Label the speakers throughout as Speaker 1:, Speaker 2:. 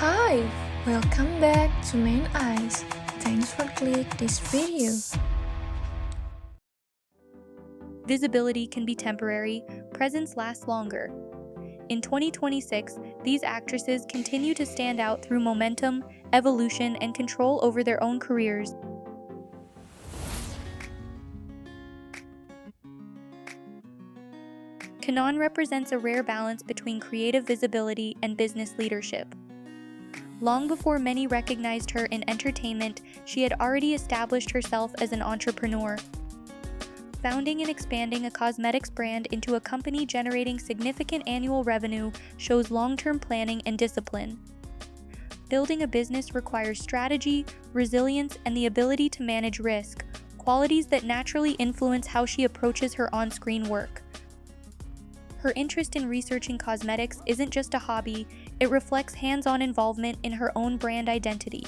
Speaker 1: Hi, welcome back to Main Eyes. Thanks for clicking this video.
Speaker 2: Visibility can be temporary, presence lasts longer. In 2026, these actresses continue to stand out through momentum, evolution, and control over their own careers. Kanan represents a rare balance between creative visibility and business leadership. Long before many recognized her in entertainment, she had already established herself as an entrepreneur. Founding and expanding a cosmetics brand into a company generating significant annual revenue shows long-term planning and discipline. Building a business requires strategy, resilience, and the ability to manage risk, qualities that naturally influence how she approaches her on-screen work. Her interest in researching cosmetics isn't just a hobby, it reflects hands-on involvement in her own brand identity.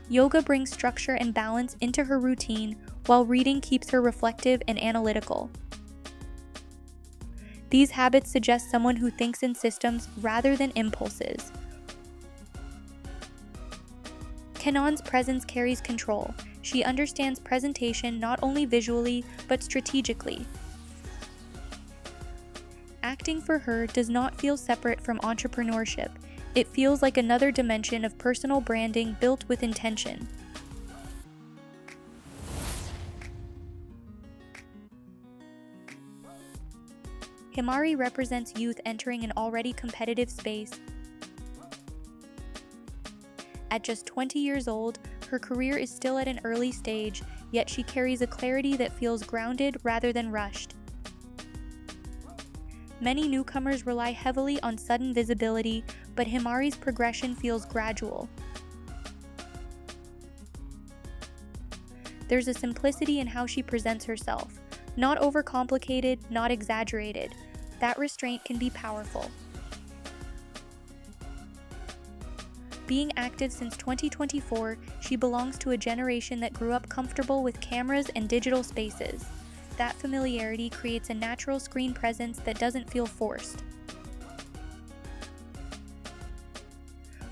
Speaker 2: Yoga brings structure and balance into her routine, while reading keeps her reflective and analytical. These habits suggest someone who thinks in systems rather than impulses. Kanan's presence carries control. She understands presentation not only visually, but strategically. Acting for her does not feel separate from entrepreneurship. It feels like another dimension of personal branding built with intention. Himari represents youth entering an already competitive space. At just 20 years old, her career is still at an early stage, yet she carries a clarity that feels grounded rather than rushed. Many newcomers rely heavily on sudden visibility, but Himari's progression feels gradual. There's a simplicity in how she presents herself, not overcomplicated, not exaggerated. That restraint can be powerful. Being active since 2024, she belongs to a generation that grew up comfortable with cameras and digital spaces. That familiarity creates a natural screen presence that doesn't feel forced.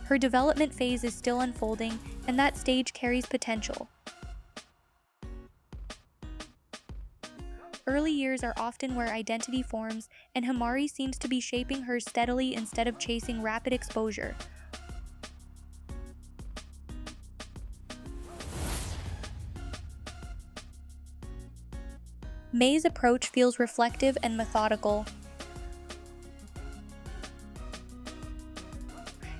Speaker 2: Her development phase is still unfolding, and that stage carries potential. Early years are often where identity forms, and Himari seems to be shaping hers steadily instead of chasing rapid exposure. May's approach feels reflective and methodical.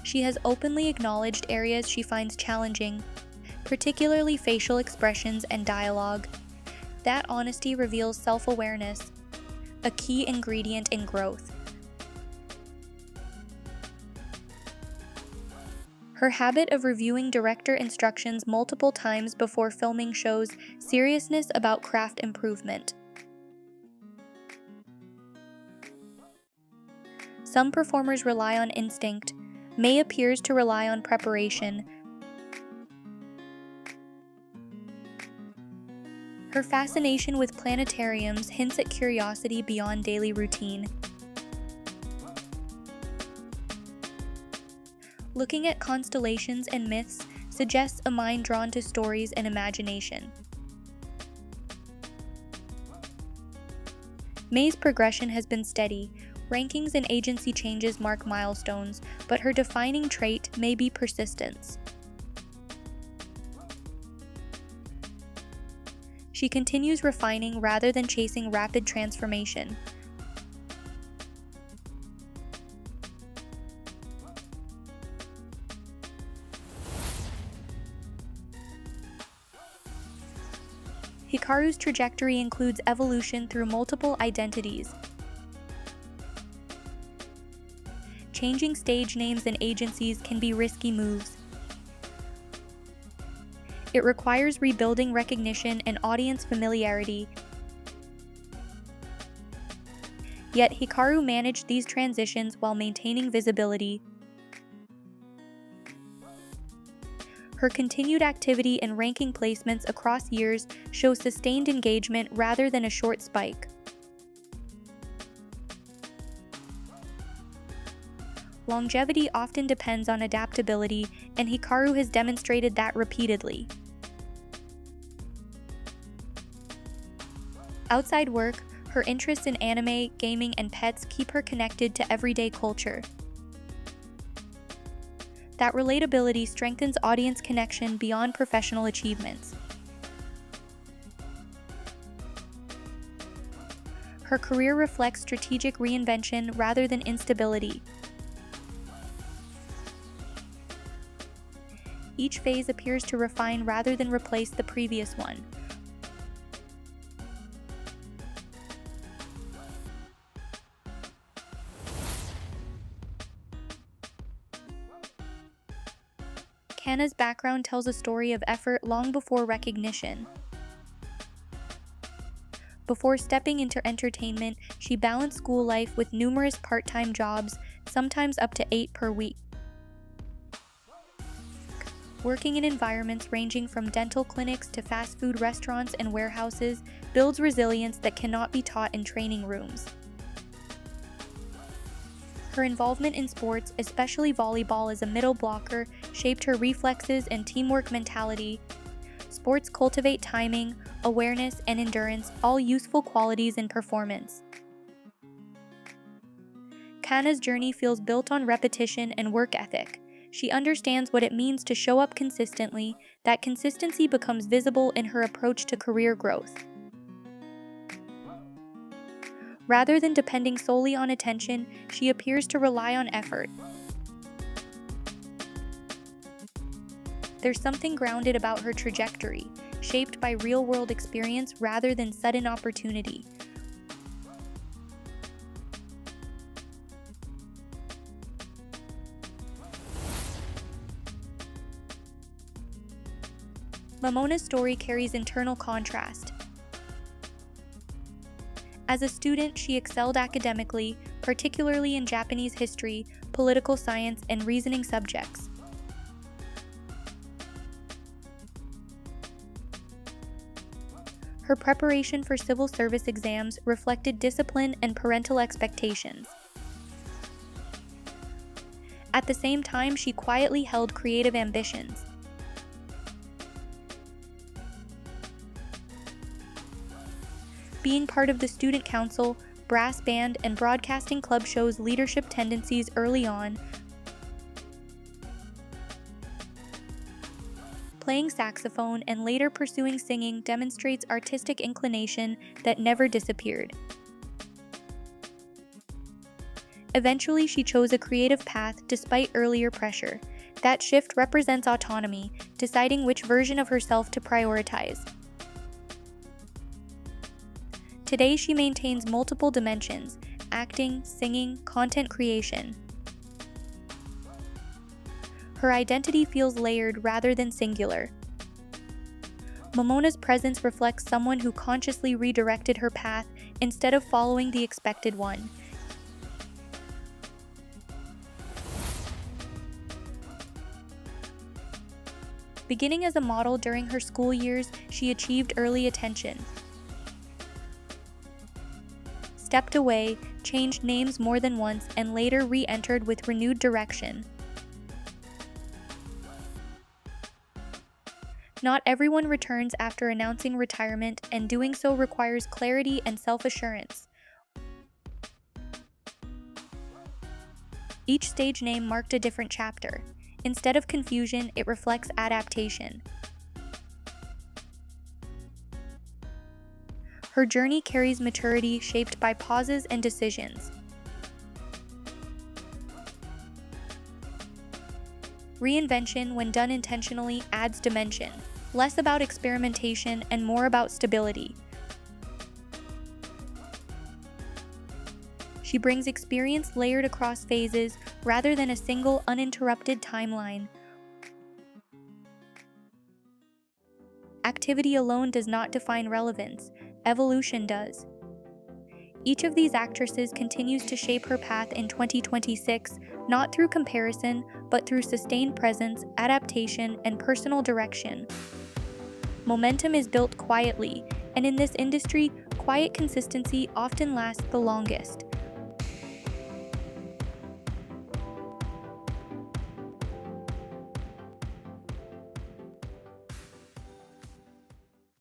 Speaker 2: She has openly acknowledged areas she finds challenging, particularly facial expressions and dialogue. That honesty reveals self-awareness, a key ingredient in growth. Her habit of reviewing director instructions multiple times before filming shows seriousness about craft improvement. Some performers rely on instinct. May appears to rely on preparation. Her fascination with planetariums hints at curiosity beyond daily routine. Looking at constellations and myths suggests a mind drawn to stories and imagination. May's progression has been steady. Rankings and agency changes mark milestones, but her defining trait may be persistence. She continues refining rather than chasing rapid transformation. Hikaru's trajectory includes evolution through multiple identities. Changing stage names and agencies can be risky moves. It requires rebuilding recognition and audience familiarity. Yet Hikaru managed these transitions while maintaining visibility. Her continued activity and ranking placements across years show sustained engagement rather than a short spike. Longevity often depends on adaptability, and Hikaru has demonstrated that repeatedly. Outside work, her interests in anime, gaming, and pets keep her connected to everyday culture. That relatability strengthens audience connection beyond professional achievements. Her career reflects strategic reinvention rather than instability. Each phase appears to refine rather than replace the previous one. Kana's background tells a story of effort long before recognition. Before stepping into entertainment, she balanced school life with numerous part-time jobs, sometimes up to 8 per week. Working in environments ranging from dental clinics to fast food restaurants and warehouses builds resilience that cannot be taught in training rooms. Her involvement in sports, especially volleyball as a middle blocker, shaped her reflexes and teamwork mentality. Sports cultivate timing, awareness, and endurance, all useful qualities in performance. Kana's journey feels built on repetition and work ethic. She understands what it means to show up consistently. That consistency becomes visible in her approach to career growth. Rather than depending solely on attention, she appears to rely on effort. There's something grounded about her trajectory, shaped by real-world experience rather than sudden opportunity. Momona's story carries internal contrast. As a student, she excelled academically, particularly in Japanese history, political science, and reasoning subjects. Her preparation for civil service exams reflected discipline and parental expectations. At the same time, she quietly held creative ambitions. Being part of the student council, brass band, and broadcasting club shows leadership tendencies early on. Playing saxophone and later pursuing singing demonstrates artistic inclination that never disappeared. Eventually, she chose a creative path despite earlier pressure. That shift represents autonomy, deciding which version of herself to prioritize. Today, she maintains multiple dimensions: acting, singing, content creation. Her identity feels layered rather than singular. Momona's presence reflects someone who consciously redirected her path instead of following the expected one. Beginning as a model during her school years, she achieved early attention. Stepped away, changed names more than once, and later re-entered with renewed direction. Not everyone returns after announcing retirement, and doing so requires clarity and self-assurance. Each stage name marked a different chapter. Instead of confusion, it reflects adaptation. Her journey carries maturity shaped by pauses and decisions. Reinvention, when done intentionally, adds dimension, less about experimentation and more about stability. She brings experience layered across phases rather than a single uninterrupted timeline. Activity alone does not define relevance. Evolution does. Each of these actresses continues to shape her path in 2026, not through comparison, but through sustained presence, adaptation, and personal direction. Momentum is built quietly, and in this industry, quiet consistency often lasts the longest.